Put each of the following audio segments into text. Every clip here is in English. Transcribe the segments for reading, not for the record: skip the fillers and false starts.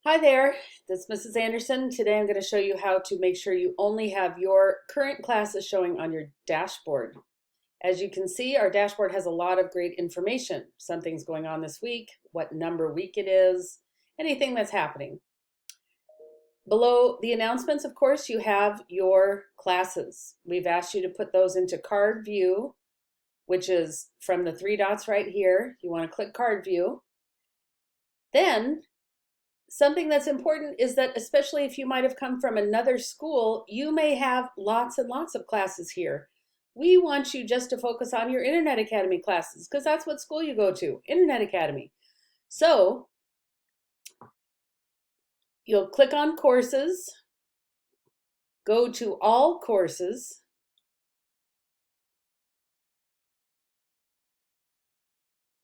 Hi there, this is Mrs. Anderson. Today I'm going to show you how to make sure you only have your current classes showing on your dashboard. As you can see, our dashboard has a lot of great information. Something's going on this week, what number week it is, anything that's happening. Below the announcements, of course, you have your classes. We've asked you to put those into card view, which is from the three dots right here. You want to click card view. Then something that's important is that, especially if you might have come from another school, you may have lots and lots of classes here. We want you just to focus on your Internet Academy classes because that's what school you go to, Internet Academy. So you'll click on courses, go to all courses,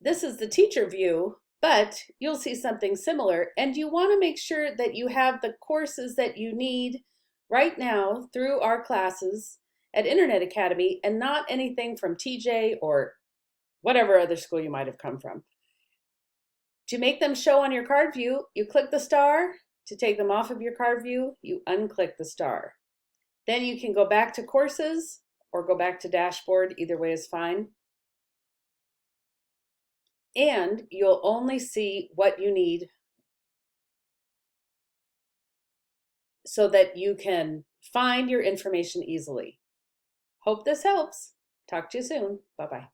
this is the teacher view, but you'll see something similar, and you want to make sure that you have the courses that you need right now through our classes at Internet Academy and not anything from TJ or whatever other school you might have come from. To make them show on your card view, you click the star. To take them off of your card view, you unclick the star. Then you can go back to courses or go back to dashboard. Either way is fine. And you'll only see what you need so that you can find your information easily. Hope this helps. Talk to you soon. Bye-bye.